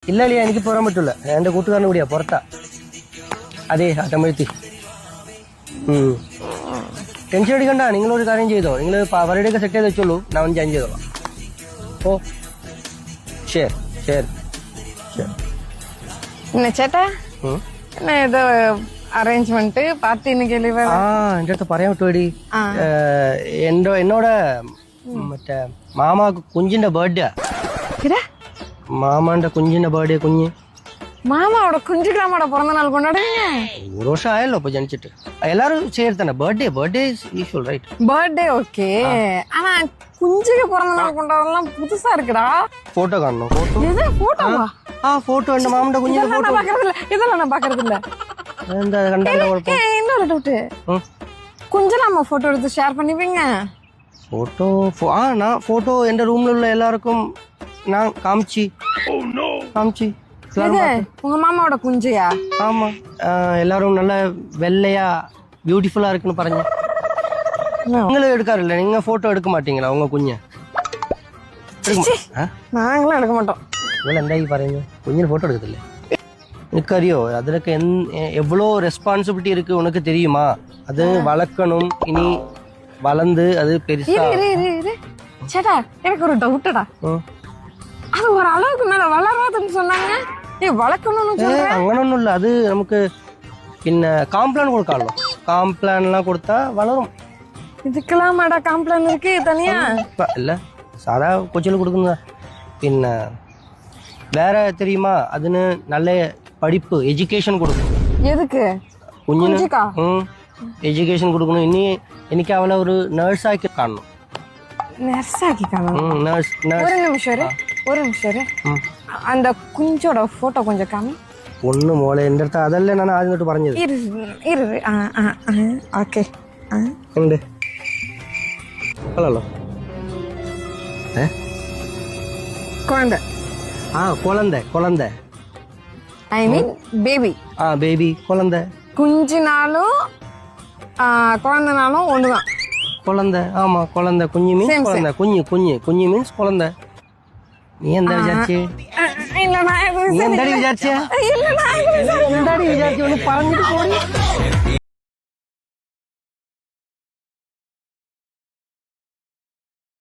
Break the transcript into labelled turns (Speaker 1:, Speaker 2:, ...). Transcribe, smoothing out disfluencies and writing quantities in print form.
Speaker 1: ഇല്ല അളിയ എനിക്ക് പോരാൻ പറ്റില്ല എന്റെ കൂട്ടുകാരനെ കൂടിയാ പുറത്താ അതെ തമിഴ്ത്തി ടെൻഷൻ അടിക്കണ്ട നിങ്ങളൊരു കാര്യം ചെയ്തോ നിങ്ങൾ അവരുടെയൊക്കെ സെറ്റ് ചെയ്ത് വെച്ചോളൂ ഞാൻ ഒന്ന് ജോയിൻ ചെയ്തോളാം ഓ ശരി ശരി ശരി
Speaker 2: ചേട്ടാ ഇത് അറേഞ്ച്മെന്റ് പാർട്ടിന്
Speaker 1: ആ എന്റെ അടുത്ത് പറയാൻ പറ്റുമടി എന്നോട് മറ്റേ മാമാ കുഞ്ചിന്റെ ബർത്ത്ഡേ മാമാന്റെ കുഞ്ഞിന്റെ ബർത്ത്ഡേ കുഞ്ഞ്
Speaker 2: മാമാவோட குஞ்சுக்கிராமோட பிறந்த நாள் கொண்டாடுவீங்க
Speaker 1: ஒரு வருஷம் ஆயല്ലോ இப்ப ஜனிச்சிட்டு எல்லாரும் செய்யறதானே birthday is usual right
Speaker 2: birthday okay ஆனா குஞ்சுக்கு பிறந்த நாள் கொண்டாடலாம் புதுசா இருக்குடா
Speaker 1: போட்டோ காணணும் போட்டோ
Speaker 2: இது போட்டோவா
Speaker 1: போட்டோ என் மாமண்ட குஞ்சிന്റെ
Speaker 2: போட்டோ இதெல்லாம் நான் பாக்குறது இல்ல
Speaker 1: എന്താ കണ്ടാലോ കുഴപ്പം
Speaker 2: இன்னொரு டவுட் കുഞ്ചലാമ ഫോട്ടോ എടുത്ത് ഷെയർ பண்ணிப்பீங்க
Speaker 1: ഫോട്ടോ நான் போட்டோ என் ரூம்ல உள்ள எல்லாருக்கும் நான் காமிச்சி
Speaker 2: உங்க மாமாவோட குஞ்சியா
Speaker 1: ஆமா எல்லாரும் நல்ல வெள்ளையா பியூட்டிஃபுல்லா இருக்குன்னு പറഞ്ഞു நீங்களும் எடுக்காറില്ല நீங்க போட்டோ எடுக்க மாட்டீங்களா உங்க കുഞ്ഞ്
Speaker 2: நாங்களும் எடுக்க மாட்டோம்
Speaker 1: നിങ്ങൾ എന്തായി പറയുന്നത് കുഞ്ഞിന് ഫോട്ടോ എടുക്കത്തില്ലേ എനിക്കറിയോ അതിലൊക്കെ എவ்வளோ ரெஸ்பான்சிபிலிட்டி இருக்கு உனக்கு தெரியுமா அது வளர்க்கணும் இனி வளர்ந்து அது பெருசா
Speaker 2: சேட்டா எனக்கு ஒரு டவுட்டடா அது ஒரு அளவுக்கு மேல வளராதுன்னு சொன்னாங்க வளர்க்கணும்னு
Speaker 1: അങ്ങനൊന്നും ഇല്ല അത് നമുക്ക് പിന്നെ காம்ப்ளான் கொடுக்காமല്ലോ காம்ப்ளான் எல்லாம் கொடுத்தா வளரும்
Speaker 2: இதுக்கெல்லாம் மாடா காம்ப்ளான் இருக்கு தனியா
Speaker 1: இல்ல சாதா கொச்சில கொடுக்குங்க പിന്നെ வேற தெரியுமா அதுன்னு நல்ல படிப்பு எஜுகேஷன் கொடுக்கும்
Speaker 2: எதுக்கு
Speaker 1: കുഞ്ഞിന് എഡ്യൂക്കേഷൻ കൊടുക്കണം ഇനി എനിക്ക് അവളെ ഒരു നേഴ്സാക്കി കാണണം
Speaker 2: நர்ஸாக்கி காணும்
Speaker 1: நர்ஸ்
Speaker 2: ஒரு நிமிஷம் அந்த குஞ்சோட போட்டோ கொஞ்சம் காமி
Speaker 1: ஒண்ணு മോളെ എൻ്റെ അടുത്ത് അതല്ലേ ഞാൻ ആദ്യം തൊട്ട് പറഞ്ഞത്
Speaker 2: இரு ஓகே
Speaker 1: ഉണ്ട് കൊള്ളാലോ
Speaker 2: குழந்தை
Speaker 1: குழந்தை
Speaker 2: ஐ மீன் பேபி
Speaker 1: பேபி குழந்தை
Speaker 2: குஞ்சினாலும் குழந்தைனாலும் ஒண்ணுதான்
Speaker 1: குழந்தை ஆமா குழந்தை குஞ்சு மீன்ஸ் குழந்தை குஞ்சு மீன்ஸ் குழந்தை நீ എന്താ വിചാരിച്ചേ
Speaker 2: இல்ல நான்
Speaker 1: നീ എന്താടി വിചാരിച്ചേ
Speaker 2: இல்ல நான்
Speaker 1: എന്താടി വിചാരിച്ചേ ഒന്ന് പറഞ്ഞിട്ട് പോടി